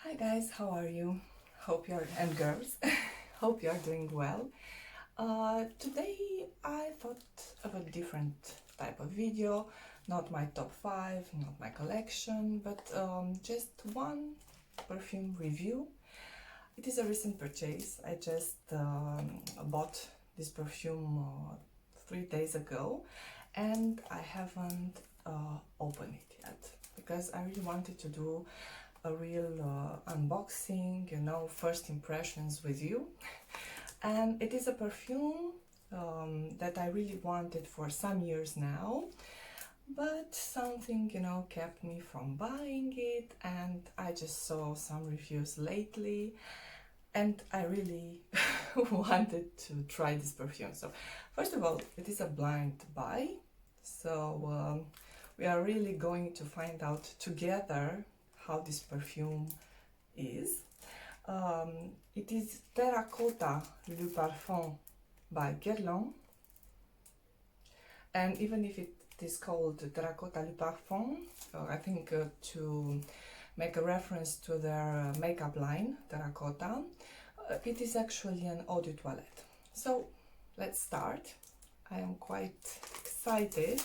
Hi guys, how are you? Hope you're, and girls, hope you're doing well. Today I thought of a different type of video, not my top 5, not my collection, but just one perfume review. It is a recent purchase. I just bought this perfume 3 days ago and I haven't opened it yet because I really wanted to do a real unboxing, first impressions with you. And it is a perfume that I really wanted for some years now, but something, kept me from buying it, and I just saw some reviews lately and I really wanted to try this perfume. So first of all, it is a blind buy, so we are really going to find out together how this perfume is. It is Terracotta Le Parfum by Guerlain, and even if it is called Terracotta Le Parfum, I think to make a reference to their makeup line, Terracotta, it is actually an eau de toilette. So let's start. I am quite excited.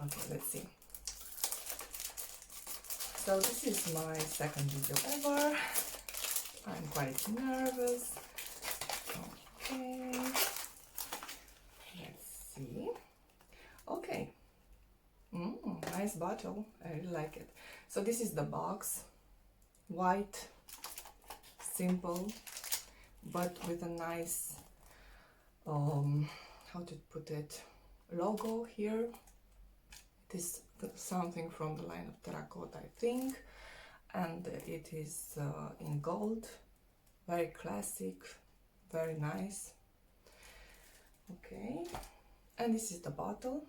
Okay, let's see. So this is my second video ever. I'm quite nervous. Okay, let's see. Okay, nice bottle. I really like it. So this is the box, white, simple, but with a nice, how to put it, logo here. It is something from the line of Terracotta, I think, and it is in gold, very classic, very nice. Okay, and this is the bottle,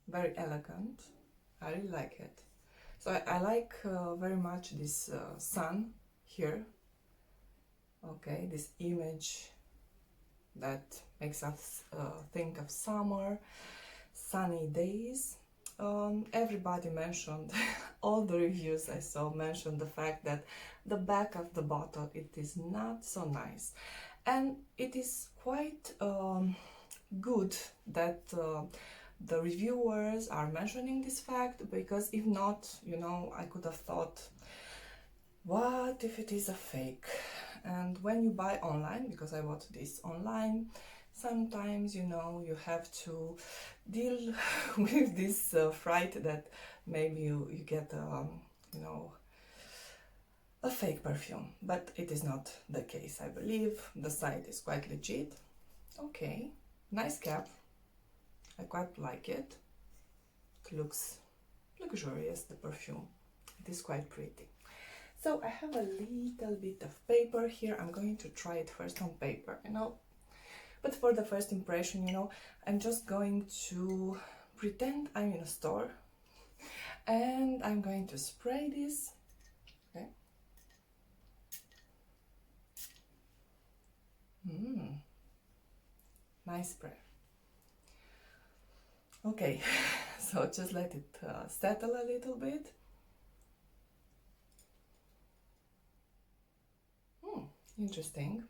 very elegant. I really like it. So I like very much this sun here. Okay, this image that makes us think of summer, sunny days. Everybody mentioned, all the reviews I saw mentioned the fact that the back of the bottle, it is not so nice, and it is quite good that the reviewers are mentioning this fact, because if not, I could have thought, what if it is a fake? And when you buy online, because I bought this online, sometimes you have to deal with this fright that maybe you get a fake perfume, but it is not the case. I believe the site is quite legit. Okay, nice cap. I quite like it. It looks luxurious, the perfume. It is quite pretty. So I have a little bit of paper here. I'm going to try it first on paper, but for the first impression, I'm just going to pretend I'm in a store and I'm going to spray this. Okay. Nice spray. Okay, so just let it settle a little bit. Interesting.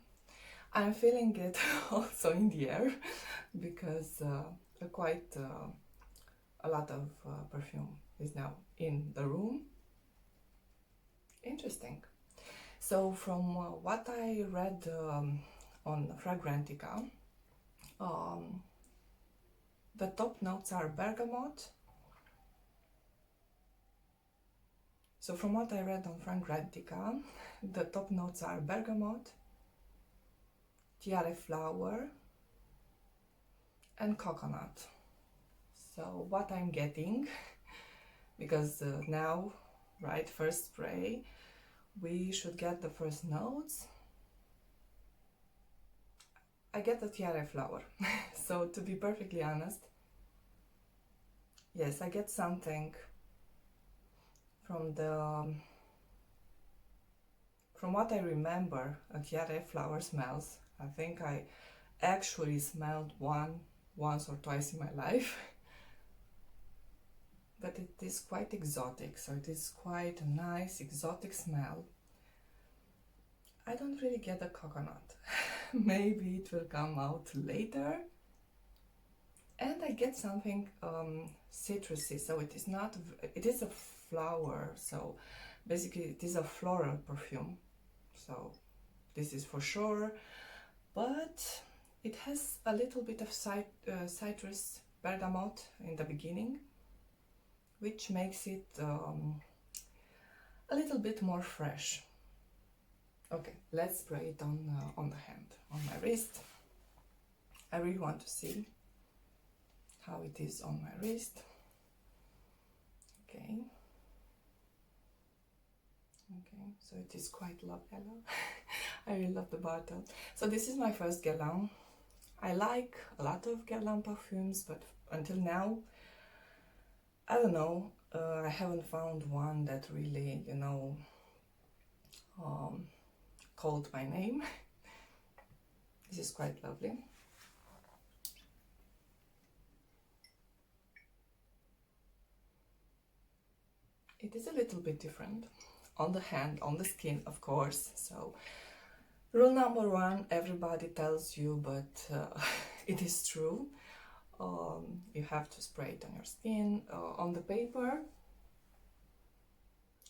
I'm feeling it also in the air because quite a lot of perfume is now in the room. Interesting. So from what I read on Fragrantica, the top notes are bergamot. So from what I read on Fragrantica, the top notes are bergamot, tiare flower, and coconut. So what I'm getting, because now, right, first spray, we should get the first notes. I get the tiare flower. So to be perfectly honest, yes, I get something from what I remember, a tiare flower smells. I think I actually smelled once or twice in my life. but it is quite exotic, so it is quite a nice exotic smell. I don't really get the coconut. Maybe it will come out later. And I get something citrusy, so it is not, it is a flower, so basically it is a floral perfume, so this is for sure, but it has a little bit of citrus bergamot in the beginning, which makes it a little bit more fresh. Okay, let's spray it on the hand, on my wrist. I really want to see how it is on my wrist. Okay. Okay, so it is quite yellow. I really love the bottle. So this is my first Guerlain. I like a lot of Guerlain perfumes, but until now, I don't know, I haven't found one that really, you know, called my name. This is quite lovely. It is a little bit different on the hand, on the skin, of course. So rule number one, everybody tells you, but it is true. You have to spray it on your skin. On the paper,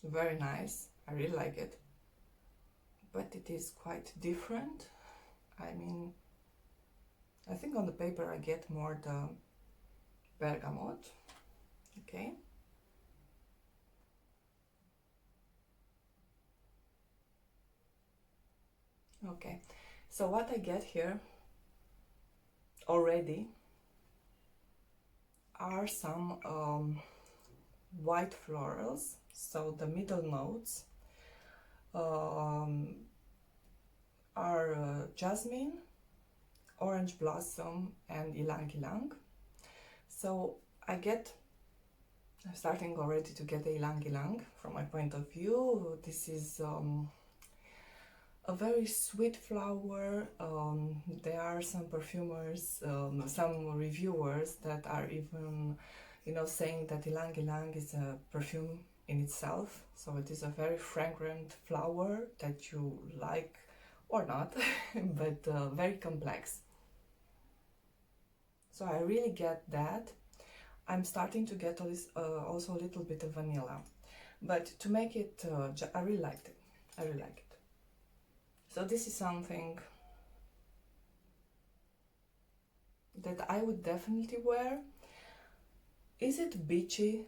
very nice. I really like it. But it is quite different. I mean, I think on the paper I get more the bergamot. Okay. Okay, so what I get here already are some white florals. So the middle notes are jasmine, orange blossom, and ylang ylang. So I'm starting already to get a ylang ylang from my point of view. This is a very sweet flower. There are some perfumers, some reviewers that are even, you know, saying that ylang ylang is a perfume in itself. So it is a very fragrant flower that you like or not, but very complex. So I really get that. I'm starting to get also a little bit of vanilla, but to make it, I really liked it. I really like it. So this is something that I would definitely wear. Is it beachy,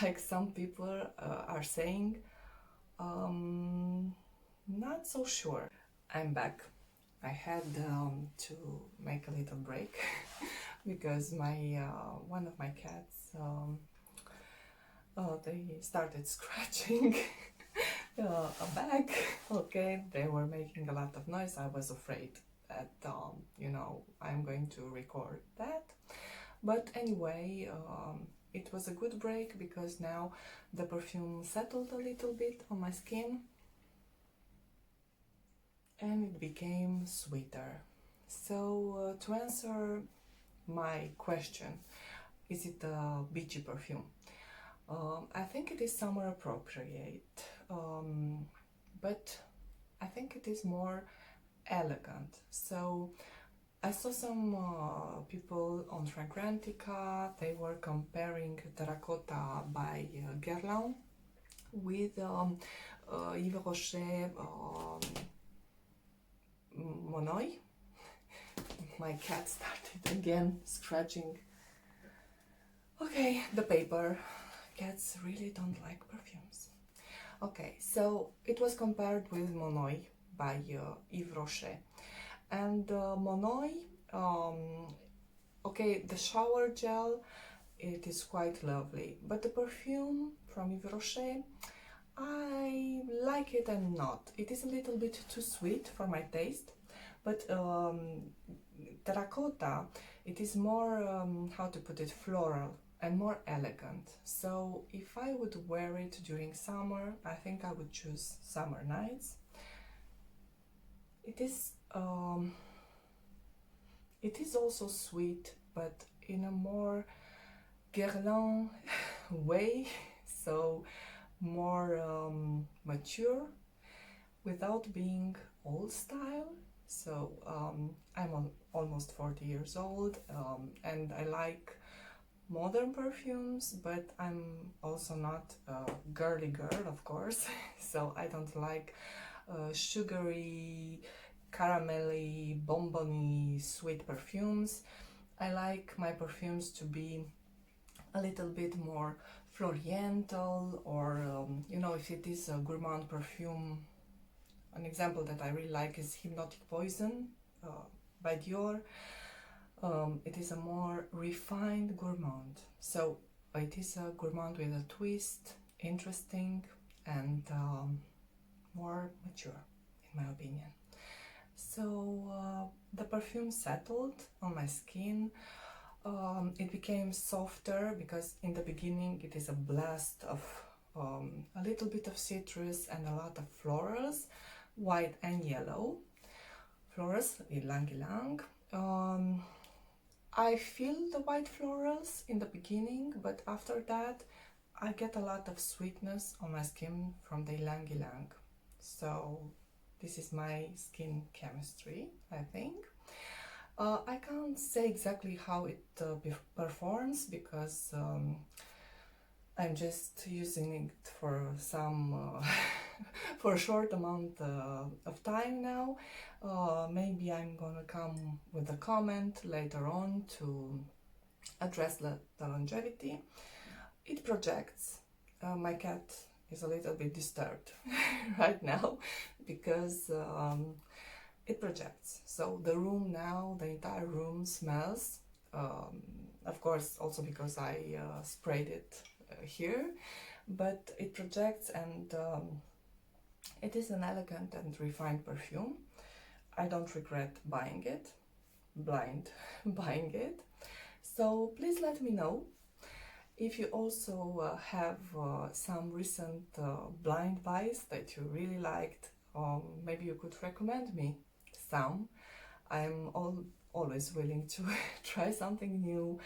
like some people are saying? Not so sure. I'm back. I had to make a little break because my one of my cats they started scratching a bag. Okay, they were making a lot of noise. I was afraid that you know, I'm going to record that, but anyway, it was a good break because now the perfume settled a little bit on my skin and it became sweeter. So to answer my question, is it a beachy perfume? I think it is summer appropriate, but I think it is more elegant. So I saw some people on Fragrantica, they were comparing Terracotta by Guerlain with Yves Rocher Monoi. My cat started again scratching. Okay, the paper. Cats really don't like perfumes. Okay, so it was compared with Monoi by Yves Rocher. And Monoi, okay, the shower gel, it is quite lovely. But the perfume from Yves Rocher, I like it and not. It is a little bit too sweet for my taste. But Terracotta, it is more, how to put it, floral and more elegant. So if I would wear it during summer, I think I would choose Summer Nights. It is also sweet, but in a more Guerlain way, so more mature without being old style. So I'm almost 40 years old, and I like modern perfumes, but I'm also not a girly girl, of course. So I don't like sugary, caramelly, bonbony, sweet perfumes. I like my perfumes to be a little bit more floriental, or you know, if it is a gourmand perfume. An example that I really like is Hypnotic Poison by Dior. It is a more refined gourmand. So it is a gourmand with a twist, interesting, and more mature, in my opinion. So the perfume settled on my skin. It became softer because in the beginning it is a blast of a little bit of citrus and a lot of florals, white and yellow florals, ylang ylang. I feel the white florals in the beginning, but after that I get a lot of sweetness on my skin from the ylang ylang. So this is my skin chemistry, I think. I can't say exactly how it performs because I'm just using it for some for a short amount of time now. Maybe I'm gonna come with a comment later on to address the longevity. It projects. My cat is a little bit disturbed right now because it projects. So the room now, the entire room smells. Of course, also because I sprayed it here, but it projects, and it is an elegant and refined perfume. I don't regret buying it, blind buying it. So please let me know if you also have some recent blind buys that you really liked. Maybe you could recommend me some. I'm always willing to try something new,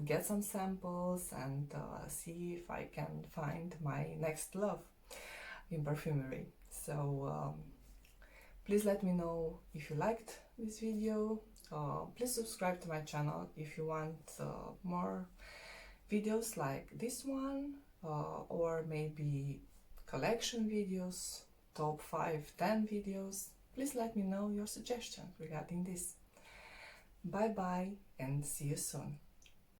get some samples, and see if I can find my next love in perfumery. So please let me know if you liked this video. Please subscribe to my channel if you want more videos like this one, or maybe collection videos, top 5, 10 videos. Please let me know your suggestions regarding this. Bye bye and see you soon.